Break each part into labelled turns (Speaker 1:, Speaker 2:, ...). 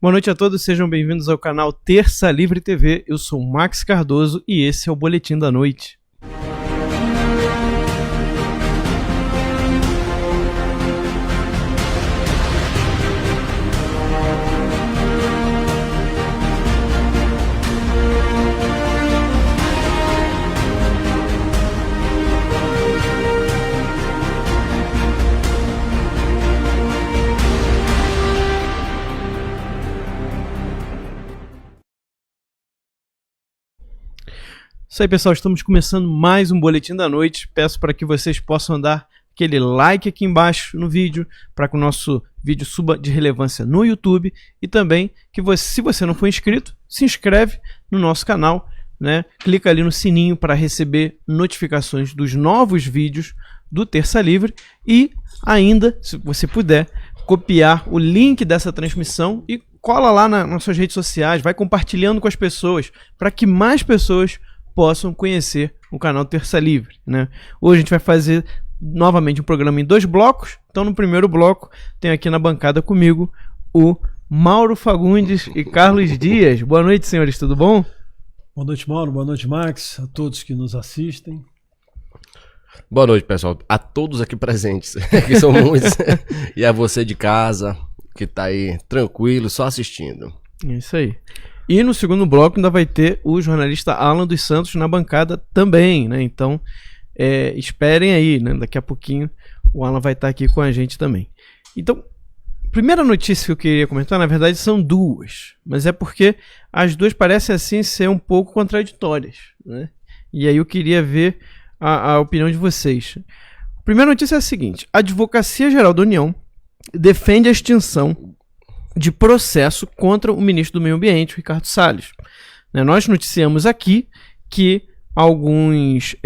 Speaker 1: Boa noite a todos, sejam bem-vindos ao canal Terça Livre TV. Eu sou Max Cardoso e esse é o Boletim da Noite. Isso aí, pessoal, estamos começando mais um Boletim da Noite. Peço para que vocês possam dar aquele like aqui embaixo no vídeo, para que o nosso vídeo suba de relevância no YouTube, e também que você, se você não for inscrito, se inscreve no nosso canal, né? Clica ali no sininho para receber notificações dos novos vídeos do Terça Livre e ainda, se você puder, copiar o link dessa transmissão e cola lá nas suas redes sociais, vai compartilhando com as pessoas, para que mais pessoas possam conhecer o canal Terça Livre, né? Hoje a gente vai fazer novamente um programa em 2 blocos. Então no primeiro bloco tem aqui na bancada comigo o Mauro Fagundes e Carlos Dias. Boa noite, senhores, tudo bom?
Speaker 2: Boa noite, Mauro, boa noite, Max, a todos que nos assistem.
Speaker 3: Boa noite, pessoal, a todos aqui presentes, que são muitos, e a você de casa que tá aí tranquilo, só assistindo.
Speaker 1: É isso aí. E no segundo bloco ainda vai ter o jornalista Alan dos Santos na bancada também, né? Então, esperem aí, né? Daqui a pouquinho o Alan vai estar aqui com a gente também. Então, primeira notícia que eu queria comentar, na verdade, são duas. Mas é porque as duas parecem, assim, ser um pouco contraditórias, né? E aí eu queria ver a opinião de vocês. A primeira notícia é a seguinte: a Advocacia Geral da União defende a extinção de processo contra o ministro do Meio Ambiente, Ricardo Salles. Nós noticiamos aqui que alguns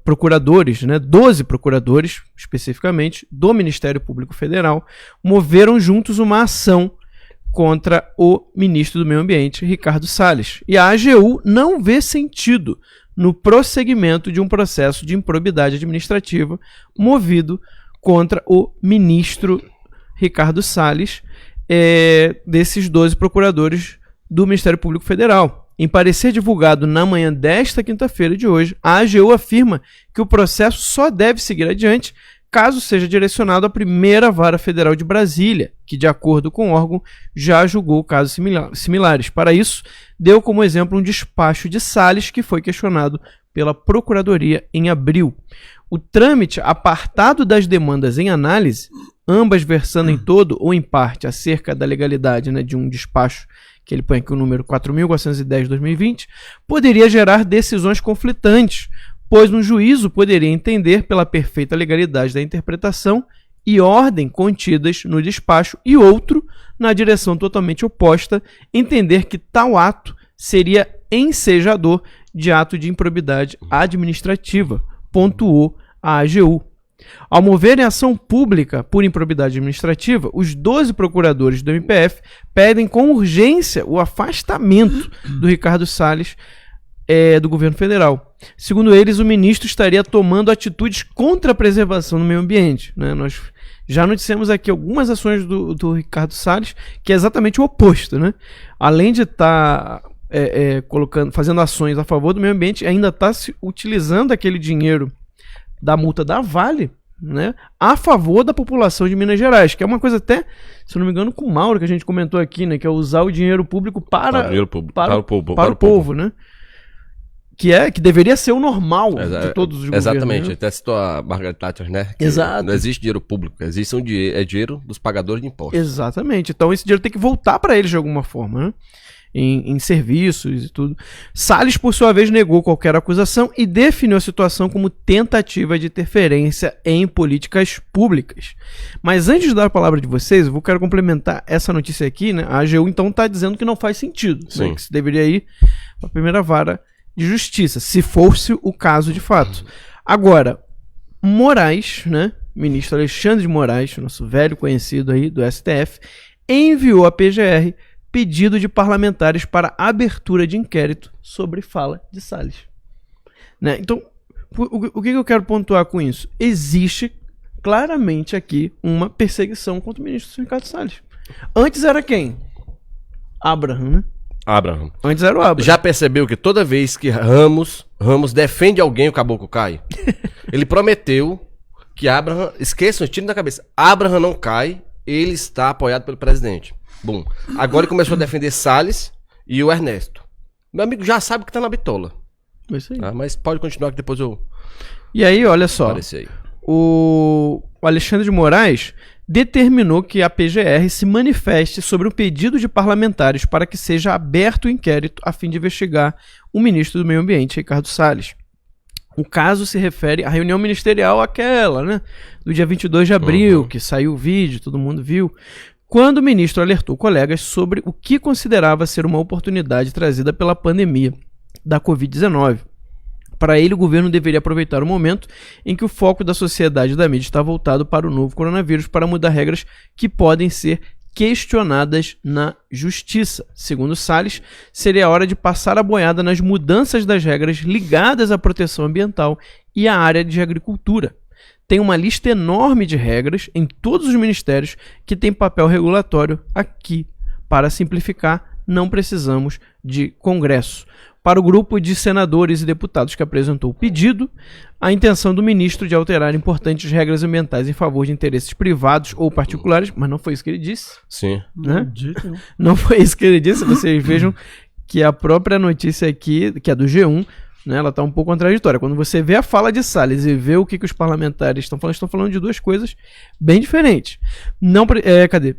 Speaker 1: procuradores, 12 procuradores especificamente, do Ministério Público Federal, moveram juntos uma ação contra o ministro do Meio Ambiente, Ricardo Salles. E a AGU não vê sentido no prosseguimento de um processo de improbidade administrativa movido contra o ministro Ricardo Salles, desses 12 procuradores do Ministério Público Federal. Em parecer divulgado na manhã desta quinta-feira de hoje, a AGU afirma que o processo só deve seguir adiante caso seja direcionado à primeira vara federal de Brasília, que, de acordo com o órgão, já julgou casos similares. Para isso, deu como exemplo um despacho de Salles que foi questionado pela Procuradoria em abril. O trâmite apartado das demandas em análise, ambas versando em todo ou em parte acerca da legalidade, de um despacho que ele põe aqui o número 4.410/2020, poderia gerar decisões conflitantes, pois um juízo poderia entender pela perfeita legalidade da interpretação e ordem contidas no despacho, e outro, na direção totalmente oposta, entender que tal ato seria ensejador de ato de improbidade administrativa, pontuou a AGU. Ao moverem ação pública por improbidade administrativa, os 12 procuradores do MPF pedem com urgência o afastamento do Ricardo Salles do governo federal. Segundo eles, o ministro estaria tomando atitudes contra a preservação do meio ambiente. Nós já noticiamos aqui algumas ações do Ricardo Salles, que é exatamente o oposto. Além de estar fazendo ações a favor do meio ambiente, ainda está utilizando aquele dinheiro da multa da Vale, a favor da população de Minas Gerais, que é uma coisa até, se eu não me engano, com o Mauro, que a gente comentou aqui, que é usar o dinheiro público para o povo, que deveria ser o normal de todos os governos.
Speaker 3: Exatamente, até citou a Margaret Thatcher, que
Speaker 1: Exato.
Speaker 3: Não existe dinheiro público, existe dinheiro dos pagadores de impostos.
Speaker 1: Exatamente, então esse dinheiro tem que voltar para eles de alguma forma, em serviços e tudo. Salles, por sua vez, negou qualquer acusação e definiu a situação como tentativa de interferência em políticas públicas. Mas antes de dar a palavra de vocês, eu quero complementar essa notícia aqui. A AGU então está dizendo que não faz sentido, que se deveria ir para a primeira vara de justiça, se fosse o caso de fato. Agora, Moraes, ministro Alexandre de Moraes, nosso velho conhecido aí do STF, enviou à PGR pedido de parlamentares para abertura de inquérito sobre fala de Salles. Então, o que eu quero pontuar com isso? Existe claramente aqui uma perseguição contra o ministro Ricardo Salles. Antes era quem? Abraham, né?
Speaker 3: Abraham.
Speaker 1: Antes era o Abraham.
Speaker 3: Já percebeu que toda vez que Ramos defende alguém, o caboclo cai? Ele prometeu que Abraham, esqueçam, tirem da cabeça, Abraham não cai, ele está apoiado pelo presidente. Bom, agora ele começou a defender Salles e o Ernesto. Meu amigo já sabe que tá na bitola.
Speaker 1: Isso aí.
Speaker 3: Tá? Mas pode continuar que depois eu
Speaker 1: E aí, olha só,
Speaker 3: aparecer aí.
Speaker 1: o Alexandre de Moraes determinou que a PGR se manifeste sobre o pedido de parlamentares para que seja aberto o inquérito a fim de investigar o ministro do Meio Ambiente, Ricardo Salles. O caso se refere à reunião ministerial aquela, né, do dia 22 de abril, que saiu o vídeo, todo mundo viu, quando o ministro alertou colegas sobre o que considerava ser uma oportunidade trazida pela pandemia da Covid-19. Para ele, o governo deveria aproveitar o momento em que o foco da sociedade e da mídia está voltado para o novo coronavírus para mudar regras que podem ser questionadas na justiça. Segundo Salles, seria a hora de passar a boiada nas mudanças das regras ligadas à proteção ambiental e à área de agricultura. Tem uma lista enorme de regras em todos os ministérios que tem papel regulatório aqui. Para simplificar, não precisamos de Congresso. Para o grupo de senadores e deputados que apresentou o pedido, a intenção do ministro de alterar importantes regras ambientais em favor de interesses privados ou particulares, mas não foi isso que ele disse.
Speaker 3: Sim.
Speaker 1: Né?
Speaker 2: Dito, não.
Speaker 1: Não foi isso que ele disse. Vocês vejam que a própria notícia aqui, que é do G1, né, ela está um pouco contraditória. Quando você vê a fala de Salles e vê o que os parlamentares estão falando de duas coisas bem diferentes. Cadê?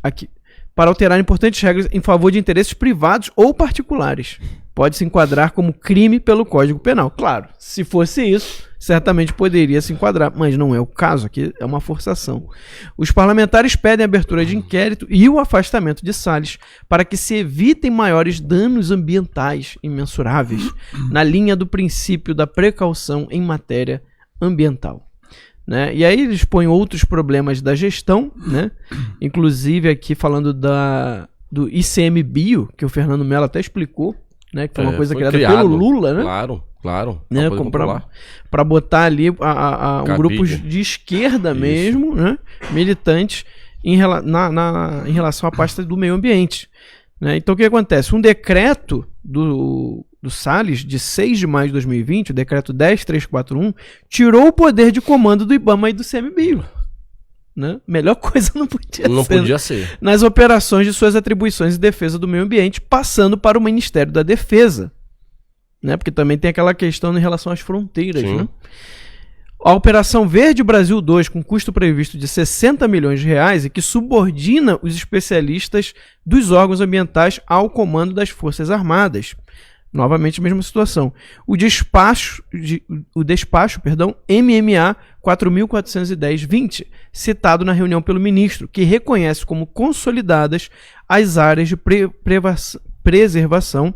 Speaker 1: Aqui. Para alterar importantes regras em favor de interesses privados ou particulares. Pode se enquadrar como crime pelo Código Penal. Claro, se fosse isso, certamente poderia se enquadrar, mas não é o caso, aqui é uma forçação. Os parlamentares pedem a abertura de inquérito e o afastamento de Salles para que se evitem maiores danos ambientais imensuráveis, na linha do princípio da precaução em matéria ambiental. Né? E aí eles põem outros problemas da gestão, né? Inclusive aqui falando do ICMBio, que o Fernando Mello até explicou, né? Que foi uma coisa criada pelo Lula, né?
Speaker 3: Claro.
Speaker 1: Né? Para botar ali um grupo de esquerda mesmo, né? Militantes em relação à pasta do meio ambiente. Né? Então o que acontece? Um decreto do Salles, de 6 de maio de 2020, o decreto 10341, tirou o poder de comando do IBAMA e do ICMBio. Né? Melhor coisa não podia ser. Nas operações de suas atribuições de defesa do meio ambiente, passando para o Ministério da Defesa. Né? Porque também tem aquela questão em relação às fronteiras. Né? A Operação Verde Brasil 2, com custo previsto de 60 milhões de reais e que subordina os especialistas dos órgãos ambientais ao comando das Forças Armadas. Novamente a mesma situação. O despacho MMA 4.410-20, citado na reunião pelo ministro, que reconhece como consolidadas as áreas de preservação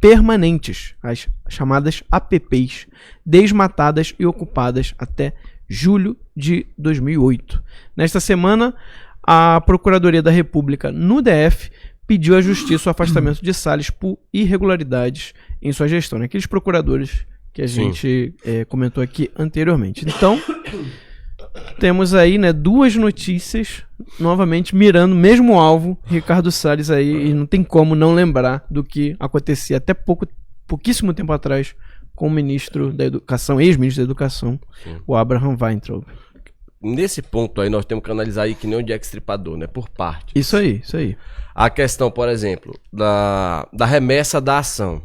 Speaker 1: permanentes, as chamadas APPs, desmatadas e ocupadas até julho de 2008. Nesta semana, a Procuradoria da República no DF pediu à Justiça o afastamento de Salles por irregularidades em sua gestão. Né? Aqueles procuradores que a gente comentou aqui anteriormente. Então, temos aí, né, duas notícias, novamente mirando o mesmo alvo, Ricardo Salles aí, e não tem como não lembrar do que acontecia até pouquíssimo tempo atrás com o ministro da Educação, ex-ministro da Educação, o Abraham Weintraub.
Speaker 3: Nesse ponto aí, nós temos que analisar aí que nem o Jack Stripador, né? Por parte.
Speaker 1: Isso aí.
Speaker 3: A questão, por exemplo, da remessa da ação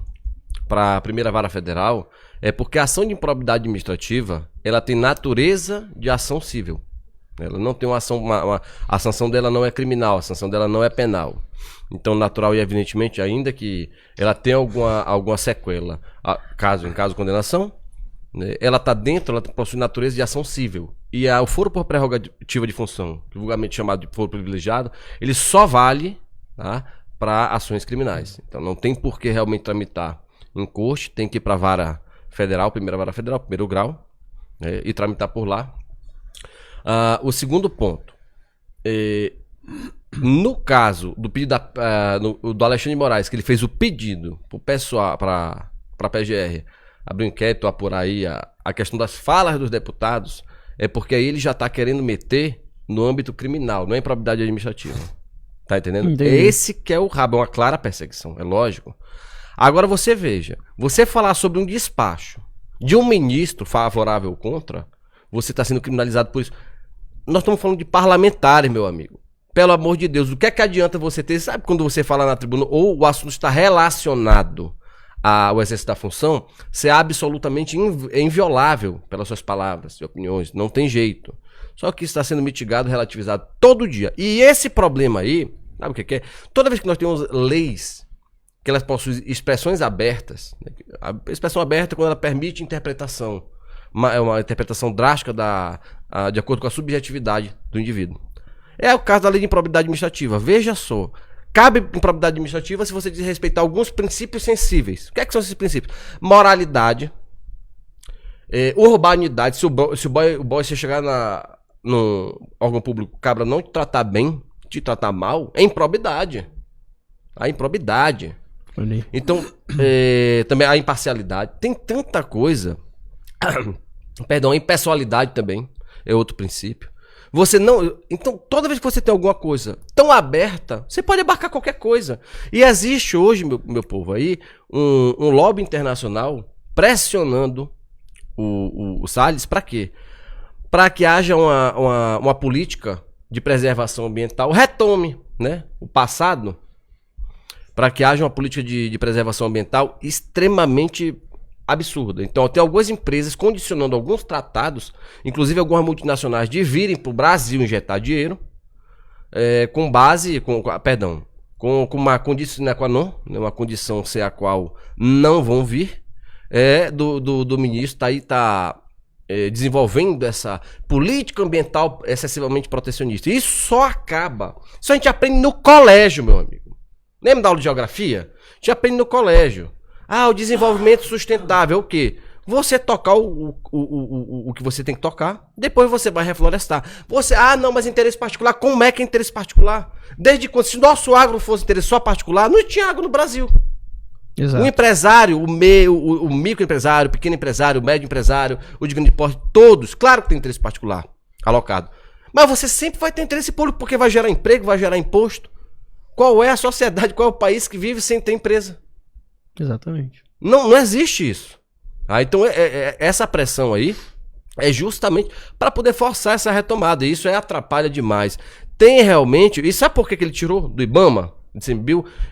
Speaker 3: para a primeira vara federal é porque a ação de improbidade administrativa, ela tem natureza de ação civil. Ela não tem uma ação, a sanção dela não é criminal, a sanção dela não é penal. Então, natural e evidentemente, ainda que ela tenha alguma sequela, em caso de condenação, né, ela está dentro, ela possui natureza de ação civil. E o foro por prerrogativa de função, vulgarmente chamado de foro privilegiado, ele só vale, tá, para ações criminais. Então, não tem por que realmente tramitar em corte, tem que ir para a vara federal, primeira vara federal, primeiro grau, né, e tramitar por lá. O segundo ponto, no caso do pedido do Alexandre de Moraes, que ele fez o pedido para o pessoal, para a PGR, abrir um inquérito, apurar aí a questão das falas dos deputados, é porque aí ele já está querendo meter no âmbito criminal, não é improbidade administrativa. Tá entendendo?
Speaker 1: Entendi.
Speaker 3: Esse que é o rabo, é uma clara perseguição, é lógico. Agora você veja, você falar sobre um despacho de um ministro favorável ou contra, você está sendo criminalizado por isso. Nós estamos falando de parlamentares, meu amigo. Pelo amor de Deus, o que é que adianta você ter, sabe quando você fala na tribuna, ou o assunto está relacionado ao exercício da função, você é absolutamente inviolável pelas suas palavras e opiniões, não tem jeito. Só que isso está sendo mitigado, relativizado todo dia. E esse problema aí, sabe o que é? Toda vez que nós temos leis, que elas possuem expressões abertas, né? A expressão aberta é quando ela permite interpretação, uma interpretação drástica de acordo com a subjetividade do indivíduo. É o caso da lei de improbidade administrativa. Veja só, cabe improbidade administrativa se você desrespeitar alguns princípios sensíveis. O que são esses princípios? Moralidade, urbanidade. Se o boy você chegar no órgão público, o cabra não te tratar bem, te tratar mal, é improbidade. A improbidade. Então, também a imparcialidade. Tem tanta coisa. Perdão, a impessoalidade também é outro princípio. Você não. Então, toda vez que você tem alguma coisa tão aberta, você pode abarcar qualquer coisa. E existe hoje, meu povo, aí, um lobby internacional pressionando o Salles para quê? Para que haja uma política de preservação ambiental, retome, né, o passado, para que haja uma política de preservação ambiental extremamente absurda. Então, tem algumas empresas condicionando alguns tratados, inclusive algumas multinacionais, de virem para o Brasil injetar dinheiro, com uma condição sine qua non, né, uma condição sem a qual não vão vir, do ministro tá desenvolvendo essa política ambiental excessivamente protecionista. Isso só acaba. Isso a gente aprende no colégio, meu amigo. Lembra da aula de geografia? A gente aprende no colégio. O desenvolvimento sustentável, o quê? Você tocar o que você tem que tocar, depois você vai reflorestar. Não, mas interesse particular, como é que é interesse particular? Desde quando, se nosso agro fosse interesse só particular, não tinha agro no Brasil.
Speaker 1: Exato.
Speaker 3: O empresário, o microempresário, o pequeno empresário, o médio empresário, o de grande porte, todos, claro que tem interesse particular alocado. Mas você sempre vai ter interesse público, porque vai gerar emprego, vai gerar imposto. Qual é a sociedade, qual é o país que vive sem ter empresa?
Speaker 1: Exatamente.
Speaker 3: Não existe isso. Então, essa pressão aí é justamente para poder forçar essa retomada. E isso atrapalha demais. Tem realmente... E sabe por que ele tirou do IBAMA?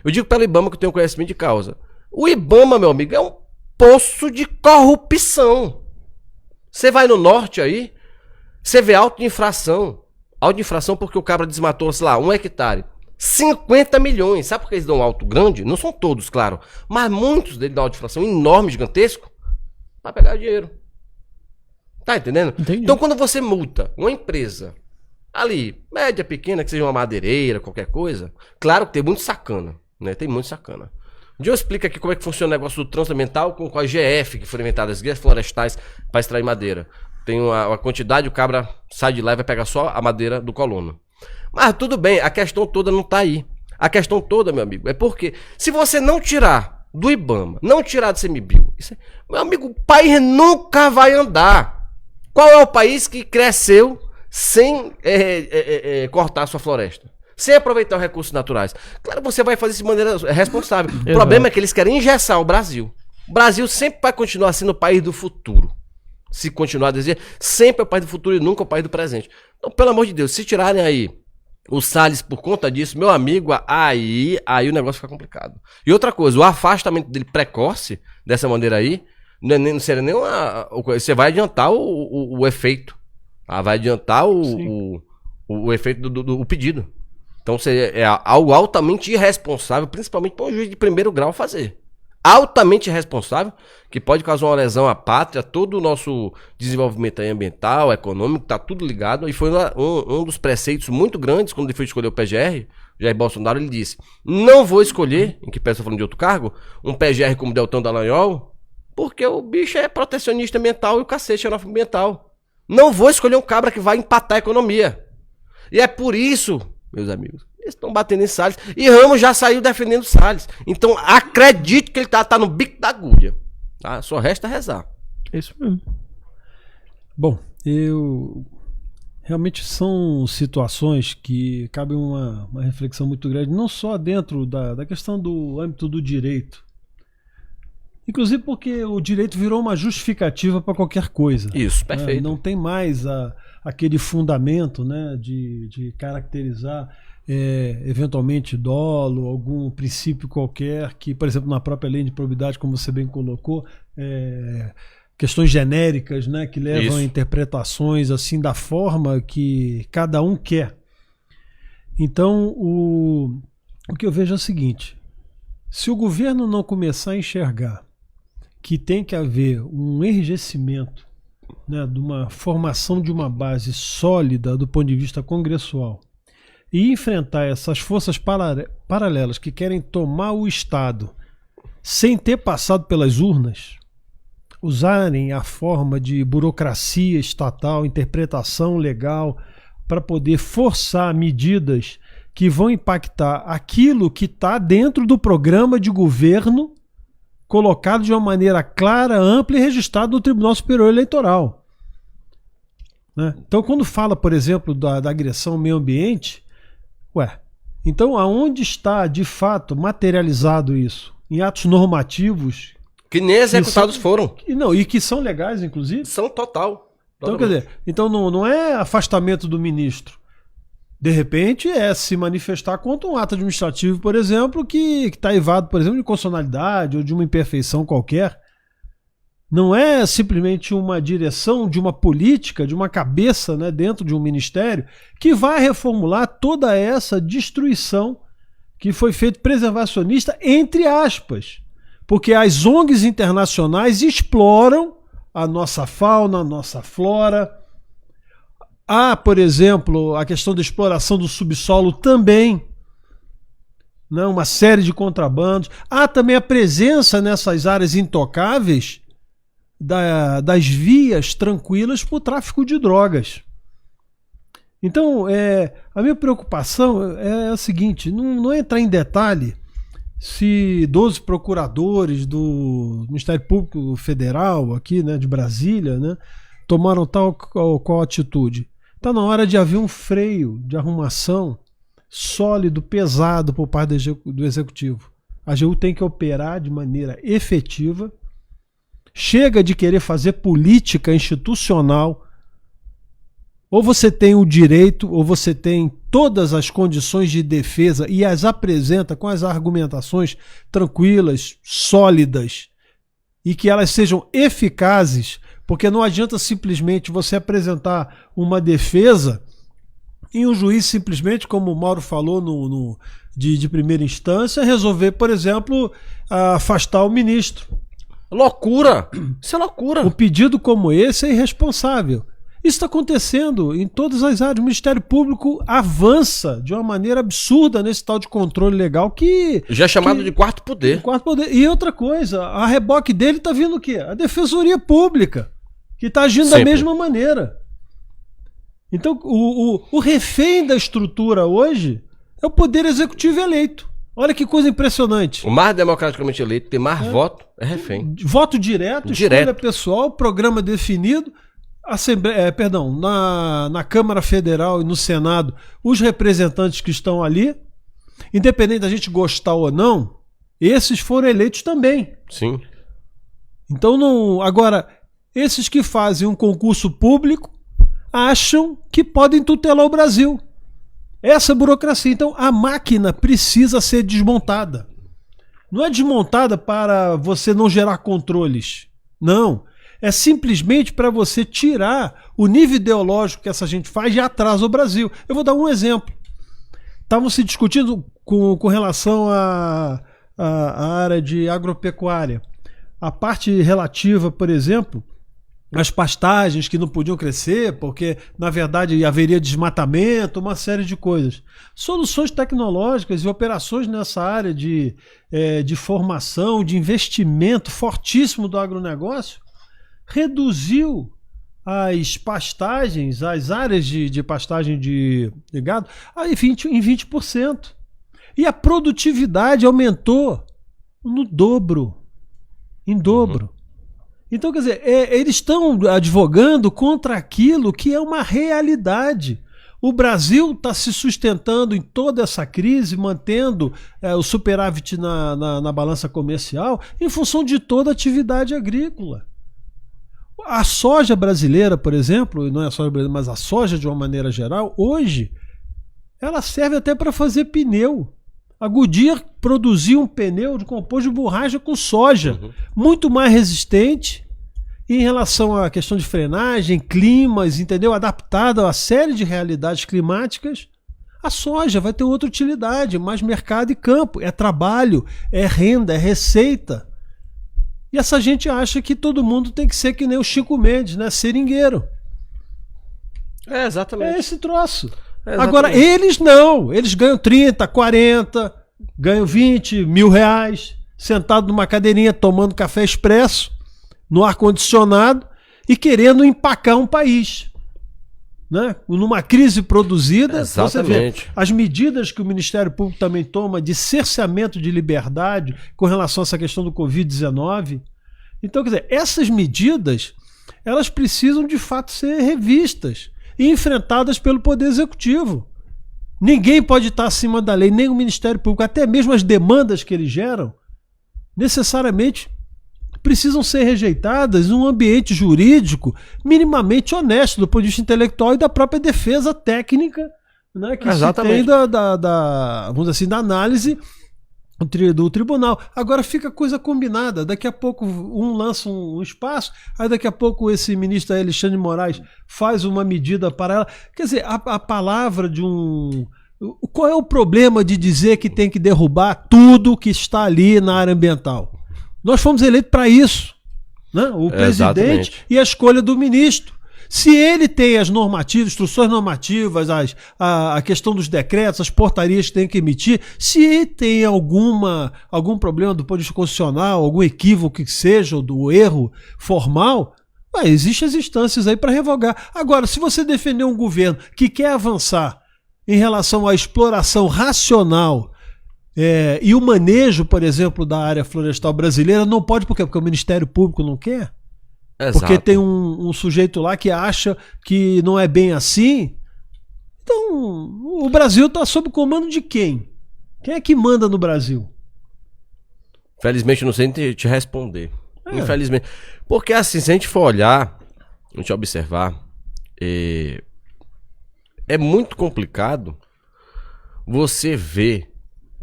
Speaker 3: Eu digo pelo IBAMA que eu tenho conhecimento de causa. O IBAMA, meu amigo, é um poço de corrupção. Você vai no norte aí, você vê auto de infração. Auto de infração porque o cabra desmatou, sei lá, 1 hectare. 50 milhões. Sabe por que eles dão um alto grande? Não são todos, claro. Mas muitos deles dão alto de infração enorme, gigantesco, para pegar dinheiro. Tá entendendo?
Speaker 1: Entendi.
Speaker 3: Então, quando você multa uma empresa ali, média, pequena, que seja uma madeireira, qualquer coisa, claro que tem muito sacana, né? Tem muito sacana. Um dia eu explico aqui como é que funciona o negócio do trânsito ambiental com a GF, que foram inventadas, as guias florestais, para extrair madeira. Tem uma quantidade, o cabra sai de lá e vai pegar só a madeira do colono. Mas tudo bem, a questão toda não tá aí. A questão toda, meu amigo, é porque se você não tirar do IBAMA, não tirar do CMBio, meu amigo, o país nunca vai andar. Qual é o país que cresceu sem cortar sua floresta? Sem aproveitar os recursos naturais? Claro, você vai fazer isso de maneira responsável. O problema é que eles querem engessar o Brasil. O Brasil sempre vai continuar sendo o país do futuro. Se continuar a dizer, sempre é o país do futuro e nunca o país do presente. Então, pelo amor de Deus, se tirarem aí o Salles por conta disso, meu amigo, aí o negócio fica complicado. E outra coisa, o afastamento dele precoce, dessa maneira aí, não seria nem você vai adiantar o efeito. Vai adiantar o efeito do pedido. Então, é algo altamente irresponsável, principalmente para um juiz de primeiro grau fazer. Altamente irresponsável, que pode causar uma lesão à pátria, todo o nosso desenvolvimento aí ambiental, econômico, tá tudo ligado. E foi um dos preceitos muito grandes, quando ele foi escolher o PGR, Jair Bolsonaro, ele disse, não vou escolher, em que peça falando de outro cargo, um PGR como Deltan Dallagnol, porque o bicho é protecionista ambiental e o cacete é ambiental. Não vou escolher um cabra que vai empatar a economia. E é por isso, meus amigos, eles estão batendo em Salles. E Ramos já saiu defendendo Salles. Então, acredito que ele tá no bico da agulha. Tá? Só resta rezar.
Speaker 1: É isso mesmo.
Speaker 2: Bom, eu Realmente são situações que cabem uma reflexão muito grande, não só dentro da questão do âmbito do direito, inclusive porque o direito virou uma justificativa para qualquer coisa.
Speaker 3: Isso, perfeito.
Speaker 2: Não tem mais aquele fundamento, né, de caracterizar eventualmente dolo, algum princípio qualquer que, por exemplo, na própria lei de probidade, como você bem colocou, questões genéricas, né, que levam a interpretações assim da forma que cada um quer. Então, o que eu vejo é o seguinte: se o governo não começar a enxergar que tem que haver um enrijecimento, né, de uma formação de uma base sólida do ponto de vista congressual e enfrentar essas forças paralelas que querem tomar o Estado sem ter passado pelas urnas, usarem a forma de burocracia estatal, interpretação legal, para poder forçar medidas que vão impactar aquilo que está dentro do programa de governo, colocado de uma maneira clara, ampla e registrado no Tribunal Superior Eleitoral. Né? Então, quando fala, por exemplo, da agressão ao meio ambiente, então aonde está de fato materializado isso? Em atos normativos
Speaker 3: que nem executados foram.
Speaker 2: E que são legais, inclusive?
Speaker 3: São total.
Speaker 2: Então, quer dizer, não é afastamento do ministro. De repente, é se manifestar contra um ato administrativo, por exemplo, que está eivado, por exemplo, de inconstitucionalidade ou de uma imperfeição qualquer. Não é simplesmente uma direção de uma política, de uma cabeça, né, dentro de um ministério, que vai reformular toda essa destruição que foi feita preservacionista, entre aspas. Porque as ONGs internacionais exploram a nossa fauna, a nossa flora. Há, por exemplo, a questão da exploração do subsolo também, né? Uma série de contrabandos. Há também a presença nessas áreas intocáveis das vias tranquilas para o tráfico de drogas. Então, a minha preocupação é a seguinte: não é entrar em detalhe se 12 procuradores do Ministério Público Federal, aqui, né, de Brasília, né, tomaram tal qual atitude. Está na hora de haver um freio de arrumação sólido, pesado por parte do Executivo. A AGU tem que operar de maneira efetiva. Chega de querer fazer política institucional. Ou você tem o direito, ou você tem todas as condições de defesa e as apresenta com as argumentações tranquilas, sólidas, e que elas sejam eficazes, porque não adianta simplesmente você apresentar uma defesa e um juiz simplesmente, como o Mauro falou de primeira instância, resolver, por exemplo, afastar o ministro.
Speaker 3: Loucura! Isso é loucura!
Speaker 2: Um pedido como esse é irresponsável. Isso está acontecendo em todas as áreas. O Ministério Público avança de uma maneira absurda nesse tal de controle legal que...
Speaker 3: Já é chamado de quarto poder.
Speaker 2: E outra coisa, a reboque dele está vindo o quê? A Defensoria Pública, que está agindo da mesma maneira. Então, o refém da estrutura hoje é o Poder Executivo eleito. Olha que coisa impressionante.
Speaker 3: O mais democraticamente eleito, tem mais voto, é refém.
Speaker 2: Voto direto, escolha pessoal, programa definido... na Câmara Federal e no Senado, os representantes que estão ali, independente da gente gostar ou não, esses foram eleitos também.
Speaker 3: Sim.
Speaker 2: Então, agora, esses que fazem um concurso público acham que podem tutelar o Brasil. Essa burocracia. Então, a máquina precisa ser desmontada. Não é desmontada para você não gerar controles. Não. É simplesmente para você tirar o nível ideológico que essa gente faz e atrasa o Brasil. Eu vou dar um exemplo. Estavam se discutindo com relação à área de agropecuária. A parte relativa, por exemplo, às pastagens que não podiam crescer, porque, na verdade, haveria desmatamento, uma série de coisas. Soluções tecnológicas e operações nessa área de formação, de investimento fortíssimo do agronegócio, reduziu as pastagens, as áreas de pastagem de gado em 20%. E a produtividade aumentou no dobro. Em dobro. Então, quer dizer, eles estão advogando contra aquilo que é uma realidade. O Brasil está se sustentando em toda essa crise, mantendo o superávit na balança comercial em função de toda a atividade agrícola. A soja brasileira, por exemplo, não é a soja brasileira, mas a soja de uma maneira geral, hoje, ela serve até para fazer pneu. A Goodyear produziu um pneu composto de borracha com soja, muito mais resistente em relação à questão de frenagem, climas, entendeu? Adaptado a uma série de realidades climáticas. A soja vai ter outra utilidade, mais mercado e campo. É trabalho, é renda, é receita. E essa gente acha que todo mundo tem que ser que nem o Chico Mendes, né? Seringueiro.
Speaker 3: É, exatamente.
Speaker 2: É esse troço. Agora, eles não. Eles ganham 30, 40, ganham 20 mil reais, sentado numa cadeirinha tomando café expresso, no ar-condicionado e querendo empacar um país. Né? Numa crise produzida, você vê as medidas que o Ministério Público também toma de cerceamento de liberdade com relação a essa questão do Covid-19. Então, quer dizer, essas medidas, elas precisam de fato ser revistas e enfrentadas pelo Poder Executivo. Ninguém pode estar acima da lei, nem o Ministério Público, até mesmo as demandas que eles geram, necessariamente precisam ser rejeitadas em um ambiente jurídico minimamente honesto do ponto de vista intelectual e da própria defesa técnica, né, que se tem vamos dizer assim, da análise do tribunal. Agora fica coisa combinada, daqui a pouco um lança um espaço, aí daqui a pouco esse ministro Alexandre de Moraes faz uma medida para ela. Quer dizer, a palavra de um... Qual é o problema de dizer que tem que derrubar tudo que está ali na área ambiental? Nós fomos eleitos para isso, né? O presidente e a escolha do ministro. Se ele tem as normativas, instruções normativas, a questão dos decretos, as portarias que tem que emitir, se tem algum problema do ponto de vista constitucional, algum equívoco que seja, ou do erro formal, existem as instâncias aí para revogar. Agora, se você defender um governo que quer avançar em relação à exploração racional e o manejo, por exemplo, da área florestal brasileira, não pode, por quê? Porque o Ministério Público não quer? Exato. Porque tem um sujeito lá que acha que não é bem assim. Então, o Brasil está sob comando de quem? Quem é que manda no Brasil?
Speaker 3: Felizmente eu não sei te responder. Infelizmente. Porque assim, se a gente for olhar, a gente observar, é muito complicado você ver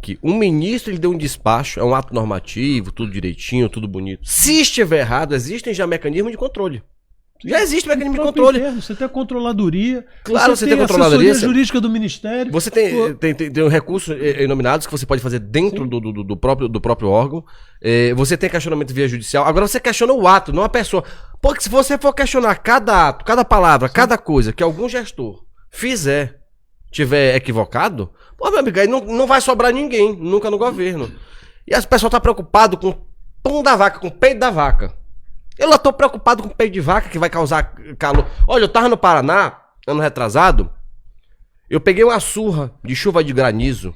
Speaker 3: que um ministro ele deu um despacho, é um ato normativo, tudo direitinho, tudo bonito. Se estiver errado, existem já mecanismos de controle. Já existe mecanismo de controle.
Speaker 2: Você tem a controladoria.
Speaker 3: Claro, você tem a controladoria.
Speaker 2: A jurídica do Ministério.
Speaker 3: Você tem recursos inominados que você pode fazer dentro do próprio órgão. Você tem questionamento via judicial. Agora você questiona o ato, não a pessoa. Porque se você for questionar cada ato, cada palavra, cada coisa que algum gestor tiver equivocado, pô, meu amigo, aí não vai sobrar ninguém, nunca no governo. E as pessoas estão preocupadas com o pão da vaca, com o peito da vaca. Eu lá tô preocupado com o peito de vaca que vai causar calor. Olha, eu tava no Paraná, ano retrasado, eu peguei uma surra de chuva de granizo,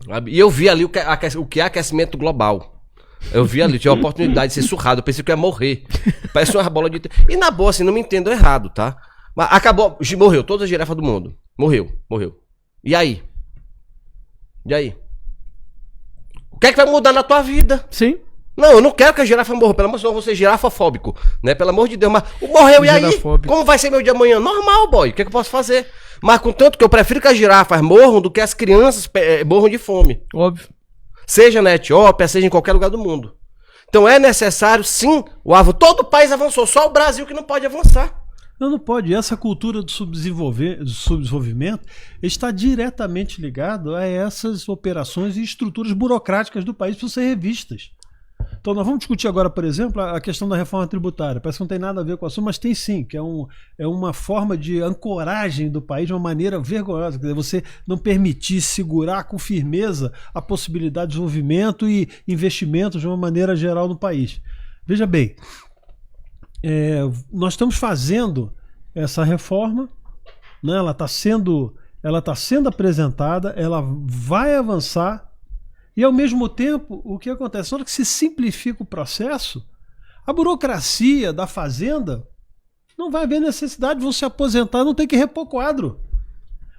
Speaker 3: sabe? E eu vi ali o que é aquecimento global. Eu vi ali, tinha a oportunidade de ser surrado, eu pensei que eu ia morrer. Parece uma bola de... E na boa, assim, não me entendam errado, tá? Mas acabou, morreu, todas as girafas do mundo. Morreu. E aí? O que é que vai mudar na tua vida?
Speaker 1: Sim.
Speaker 3: Não, eu não quero que a girafa morra, pelo amor de Deus, eu vou ser girafofóbico, né? Pelo amor de Deus, mas morreu, e aí? Como vai ser meu dia amanhã? Normal, boy, o que é que eu posso fazer? Mas contanto que eu prefiro que as girafas morram do que as crianças morram de fome.
Speaker 1: Óbvio.
Speaker 3: Seja na Etiópia, seja em qualquer lugar do mundo. Então é necessário, sim, todo o país avançou, só o Brasil que não pode avançar.
Speaker 2: Não pode. Essa cultura do subdesenvolvimento está diretamente ligado a essas operações e estruturas burocráticas do país que precisam ser revistas. Então nós vamos discutir agora, por exemplo, a questão da reforma tributária. Parece que não tem nada a ver com o assunto, mas tem sim, que é uma forma de ancoragem do país de uma maneira vergonhosa. Quer dizer, você não permitir segurar com firmeza a possibilidade de desenvolvimento e investimentos de uma maneira geral no país. Veja bem, nós estamos fazendo essa reforma, né? Ela está sendo apresentada, ela vai avançar e ao mesmo tempo o que acontece? Na hora que se simplifica o processo, A burocracia da fazenda não vai haver necessidade, vão se aposentar, não tem que repor quadro.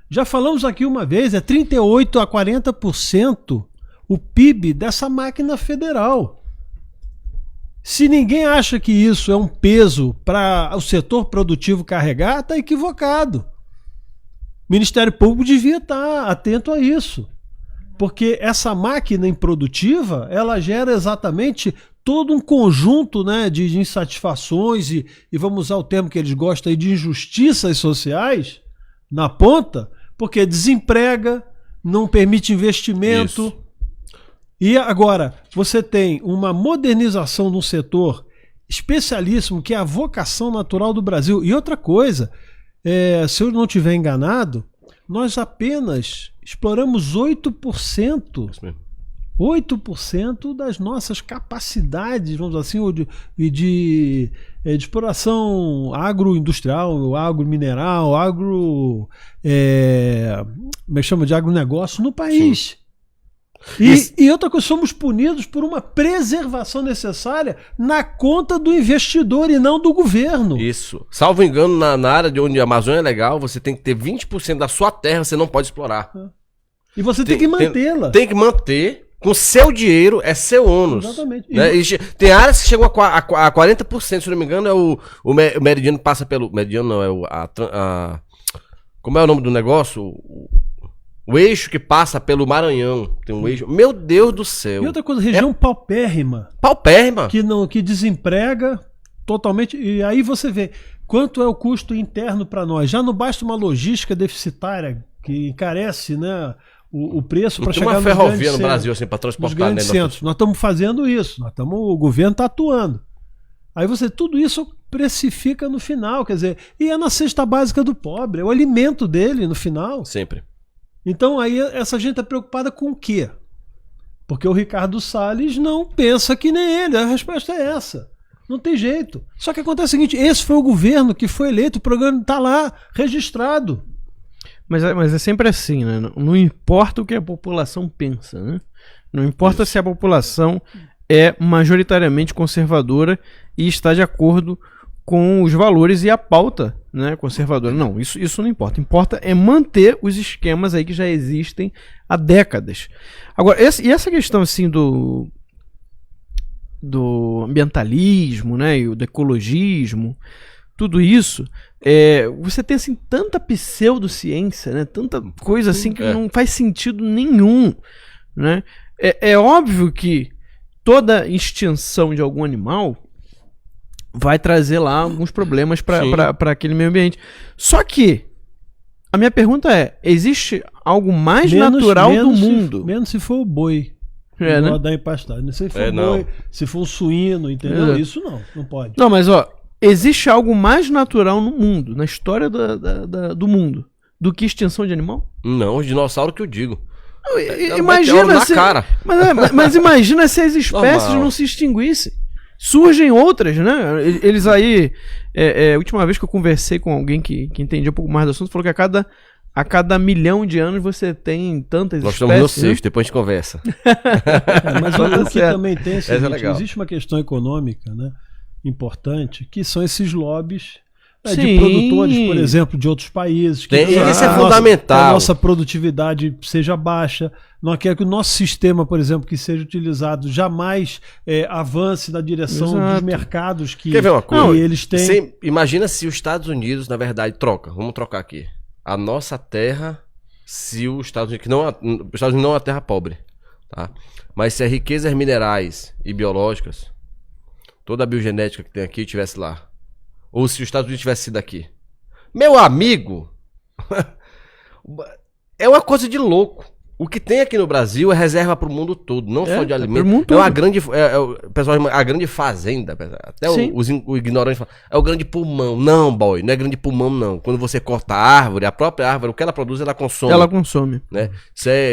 Speaker 2: Já falamos aqui uma vez, é 38% a 40% o PIB dessa máquina federal. Se ninguém acha que isso é um peso para o setor produtivo carregar, está equivocado. O Ministério Público devia estar atento a isso. Porque essa máquina improdutiva, ela gera exatamente todo um conjunto, né, de insatisfações e vamos usar o termo que eles gostam aí, de injustiças sociais na ponta, porque desemprega, não permite investimento.
Speaker 3: Isso.
Speaker 2: E agora, você tem uma modernização num setor especialíssimo, que é a vocação natural do Brasil. E outra coisa, se eu não estiver enganado, nós apenas exploramos 8%.
Speaker 3: Isso mesmo.
Speaker 2: 8% das nossas capacidades, vamos dizer assim, de exploração agroindustrial, agromineral, como é que chama, de agronegócio no país. E outra coisa, somos punidos por uma preservação necessária na conta do investidor e não do governo.
Speaker 3: Isso. Salvo engano, na área de onde a Amazônia é legal, você tem que ter 20% da sua terra, você não pode explorar.
Speaker 2: E você tem que mantê-la.
Speaker 3: Tem que manter. Com seu dinheiro, é seu ônus.
Speaker 2: Exatamente.
Speaker 3: Né? Tem áreas que chegam a 40%, se não me engano, é o meridiano que passa pelo... Meridiano não, é como é o nome do negócio? O eixo que passa pelo Maranhão. Tem um eixo... Meu Deus do céu.
Speaker 2: E outra coisa, região paupérrima.
Speaker 3: Paupérrima.
Speaker 2: Que desemprega totalmente. E aí você vê quanto é o custo interno para nós. Já não basta uma logística deficitária que encarece, né, o preço para chegar
Speaker 3: uma ferrovia no Brasil assim para transportar
Speaker 2: nos grandes centros. Nós estamos fazendo isso, o governo está atuando. Aí tudo isso precifica no final, quer dizer, e é na cesta básica do pobre, é o alimento dele no final.
Speaker 3: Sempre.
Speaker 2: Então aí essa gente está preocupada com o quê? Porque o Ricardo Salles não pensa que nem ele, a resposta é essa. Não tem jeito. Só que acontece o seguinte, esse foi o governo que foi eleito, o programa está lá registrado.
Speaker 1: Mas é sempre assim, né? Não importa o que a população pensa, né? Não importa se a população é majoritariamente conservadora e está de acordo com os valores e a pauta, né, conservadora. Não, isso não importa. Importa é manter os esquemas aí que já existem há décadas. Agora, essa questão assim do ambientalismo, né, e do ecologismo, tudo isso, você tem assim tanta pseudociência, né, tanta coisa assim que não faz sentido nenhum, né? É óbvio que toda extinção de algum animal vai trazer lá alguns problemas para aquele meio ambiente. Só que a minha pergunta existe algo mais natural do mundo?
Speaker 2: Menos se for o boi.
Speaker 1: Né?
Speaker 2: Da empastagem. Se for boi, se for um suíno, entendeu? Isso não pode.
Speaker 1: Não, mas existe algo mais natural no mundo, na história do mundo, do que extinção de animal?
Speaker 3: Não, os dinossauros que eu digo.
Speaker 1: Imagina
Speaker 3: na cara.
Speaker 1: Mas imagina se as espécies não se extinguissem. Surgem outras, né? Eles aí... a última vez que eu conversei com alguém que entendia um pouco mais do assunto, falou que a cada 1 milhão de anos você tem tantas
Speaker 3: Nós
Speaker 1: espécies.
Speaker 3: Nós estamos no 6, depois a gente conversa.
Speaker 2: Mas o que também tem
Speaker 3: é
Speaker 2: existe uma questão econômica, né, importante, que são esses lobbies
Speaker 1: de
Speaker 2: produtores, por exemplo, de outros países. Que
Speaker 3: isso é fundamental.
Speaker 2: Que a nossa produtividade seja baixa. Não quer que o nosso sistema, por exemplo, que seja utilizado, jamais avance na direção dos mercados que,
Speaker 3: quer ver uma coisa?
Speaker 2: Que eles têm.
Speaker 3: Imagina se os Estados Unidos, na verdade, vamos trocar aqui. A nossa terra, se os Estados Unidos, os Estados Unidos não é uma terra pobre, tá? Mas se as riquezas minerais e biológicas, toda a biogenética que tem aqui tivesse lá, ou se os Estados Unidos tivesse sido aqui, meu amigo, é uma coisa de louco. O que tem aqui no Brasil é reserva para o mundo todo, não só de alimentos. É uma grande, pessoal, a grande fazenda. Até os ignorantes falam, é o grande pulmão. Não, boy, não é grande pulmão, não. Quando você corta a árvore, a própria árvore, o que ela produz, ela consome.
Speaker 1: Ela consome.
Speaker 3: Né?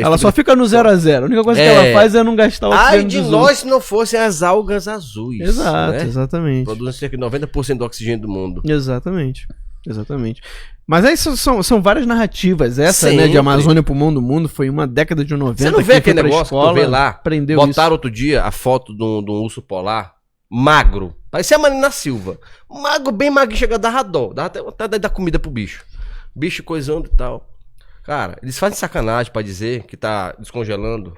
Speaker 1: Ela só fica no 0 a 0. A única coisa que ela faz é não gastar o oxigênio.
Speaker 3: Ai de nós se não fossem as algas azuis.
Speaker 1: Exato,
Speaker 3: né?
Speaker 1: Exatamente.
Speaker 3: Produzem cerca de 90% do oxigênio do mundo.
Speaker 1: Exatamente. Mas aí são várias narrativas. Essa, né, de Amazônia Pulmão do Mundo, foi uma década de 90.
Speaker 3: Você não vê aquele negócio
Speaker 1: escola,
Speaker 3: que tu vê lá?
Speaker 1: Prendeu
Speaker 3: botaram
Speaker 1: isso.
Speaker 3: outro dia a foto de um urso polar magro. Parecia a Marina Silva. Magro, bem magro, chega a dar dó. Dá até dar comida pro bicho. Bicho coisando e tal. Cara, eles fazem sacanagem pra dizer que tá descongelando.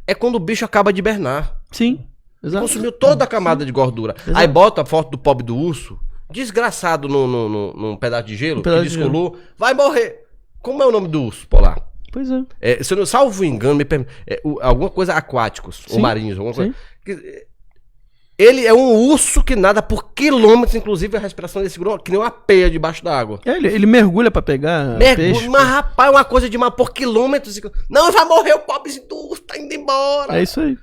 Speaker 3: É quando o bicho acaba de hibernar.
Speaker 1: Sim, exato.
Speaker 3: Consumiu toda a camada de gordura.
Speaker 1: Exato.
Speaker 3: Aí bota a foto do pobre do urso, desgraçado num pedaço de gelo, que descolou. Vai morrer. Como é o nome do urso polar?
Speaker 1: Pois é.
Speaker 3: Se eu não salvo engano, me permite, alguma coisa aquáticos, ou marinhos, alguma coisa. Ele é um urso que nada por quilômetros, inclusive a respiração desse grupo, que nem uma peia debaixo da água.
Speaker 1: Ele mergulha pra pegar peixe.
Speaker 3: Mas rapaz, é uma coisa de mal por quilômetros. Não, vai morrer o pobrezinho do urso, tá indo embora.
Speaker 1: É isso aí.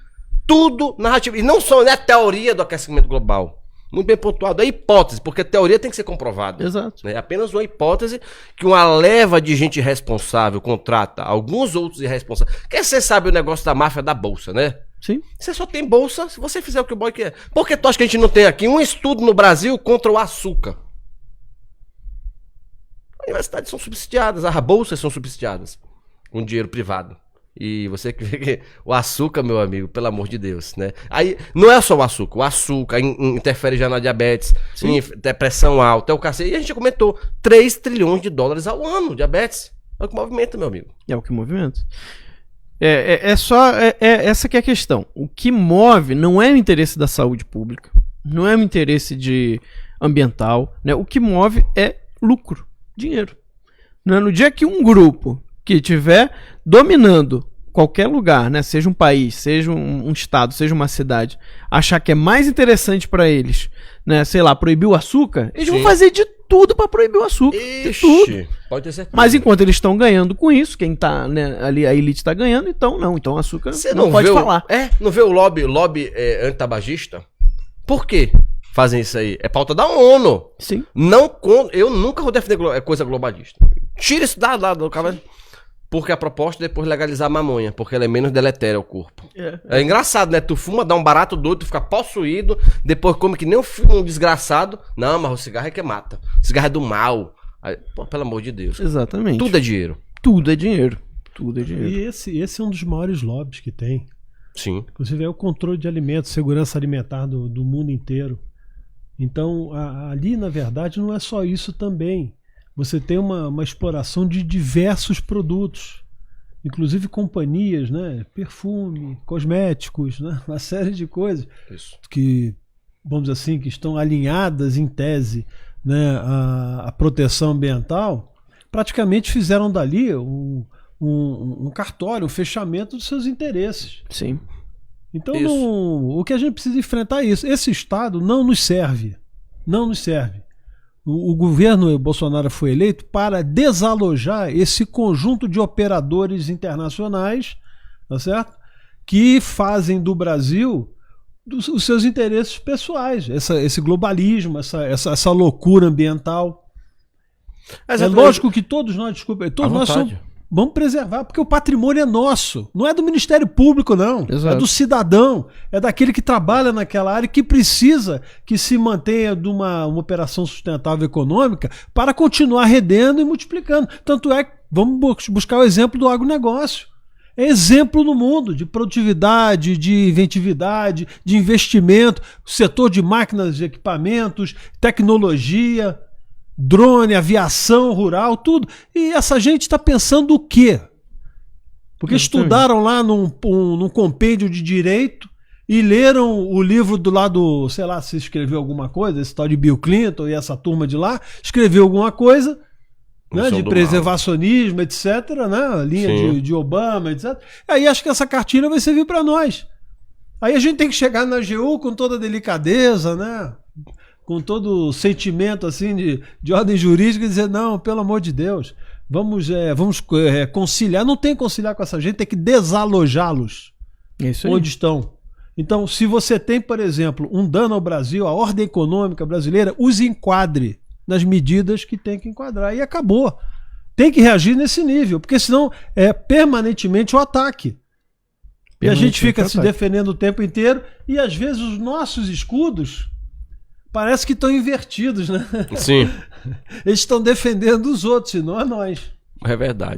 Speaker 3: Tudo narrativo. E não só a teoria do aquecimento global. Muito bem pontuado. É hipótese, porque a teoria tem que ser comprovada.
Speaker 1: Exato.
Speaker 3: É apenas uma hipótese que uma leva de gente irresponsável contrata alguns outros irresponsáveis. Porque você sabe o negócio da máfia da bolsa, né?
Speaker 1: Sim.
Speaker 3: Você só tem bolsa se você fizer o que o boy quer. Por que tu acha que a gente não tem aqui um estudo no Brasil contra o açúcar? As universidades são subsidiadas, as bolsas são subsidiadas com dinheiro privado. E você que vê que o açúcar, meu amigo, pelo amor de Deus, né? Aí não é só o açúcar interfere já na diabetes, em depressão alta, é o cacete. E a gente já comentou, 3 trilhões de dólares ao ano, diabetes. É o que movimenta, meu amigo.
Speaker 1: É o que movimenta. Essa que é a questão. O que move não é o interesse da saúde pública, não é o interesse ambiental, né? O que move é lucro, dinheiro. Né? No dia que um grupo que estiver dominando qualquer lugar, né, seja um país, seja um estado, seja uma cidade, achar que é mais interessante para eles, né, sei lá, proibir o açúcar, eles vão fazer de tudo para proibir o açúcar. De tudo.
Speaker 3: Pode ter certeza.
Speaker 1: Mas enquanto eles estão ganhando com isso, quem tá, né, ali, a elite tá ganhando, então o açúcar
Speaker 3: você
Speaker 1: não pode falar.
Speaker 3: Não vê o lobby antitabagista? Por quê? Fazem isso aí. É pauta da ONU.
Speaker 1: Sim.
Speaker 3: Eu nunca vou defender coisa globalista. Tira isso do cara. Porque a proposta é depois legalizar a maconha, porque ela é menos deletéria ao corpo. É engraçado, né? Tu fuma, dá um barato doido, tu fica possuído, depois come que nem um desgraçado. Não, mas o cigarro é que mata. O cigarro é do mal. Aí, pô, pelo amor de Deus.
Speaker 1: Exatamente.
Speaker 3: Tudo é dinheiro.
Speaker 1: Tudo é dinheiro. Tudo é dinheiro.
Speaker 2: E esse é um dos maiores lobbies que tem.
Speaker 3: Sim.
Speaker 2: Inclusive é o controle de alimentos, segurança alimentar do mundo inteiro. Então, ali, na verdade, não é só isso também. Você tem uma exploração de diversos produtos, inclusive companhias, né? Perfume, cosméticos, né? Uma série de coisas que, vamos dizer assim, que estão alinhadas em tese, né? A proteção ambiental, praticamente fizeram dali um cartório, um fechamento dos seus interesses.
Speaker 1: Sim.
Speaker 2: Então o que a gente precisa enfrentar é isso. Esse Estado não nos serve. Não nos serve. O governo Bolsonaro foi eleito para desalojar esse conjunto de operadores internacionais, tá certo? Que fazem do Brasil os seus interesses pessoais, esse globalismo, essa loucura ambiental. É lógico que todos nós vamos preservar, porque o patrimônio é nosso, não é do Ministério Público, não. Exato. É do cidadão, é daquele que trabalha naquela área, que precisa que se mantenha de uma operação sustentável econômica para continuar rendendo e multiplicando. Tanto é que vamos buscar o exemplo do agronegócio. É exemplo no mundo de produtividade, de inventividade, de investimento, setor de máquinas, de equipamentos, tecnologia, drone, aviação rural, tudo. E essa gente está pensando o quê? Porque estudaram lá num compêndio de direito e leram o livro do lado, sei lá, se escreveu alguma coisa, esse tal de Bill Clinton e essa turma de lá, escreveu alguma coisa, né, de preservacionismo, etc., né, linha de Obama, etc. Aí acho que essa cartilha vai servir para nós. Aí a gente tem que chegar na AGU com toda a delicadeza, né? Com todo o sentimento assim de ordem jurídica e dizer, não, pelo amor de Deus, vamos conciliar. Não tem que conciliar com essa gente, tem que desalojá-los onde estão. Então, se você tem, por exemplo, um dano ao Brasil, a ordem econômica brasileira, os enquadre nas medidas que tem que enquadrar. E acabou. Tem que reagir nesse nível, porque senão é permanentemente o ataque. E a gente fica se defendendo o tempo inteiro e às vezes os nossos escudos parece que estão invertidos, né?
Speaker 3: Sim.
Speaker 2: Eles estão defendendo os outros, e não a nós.
Speaker 3: É verdade.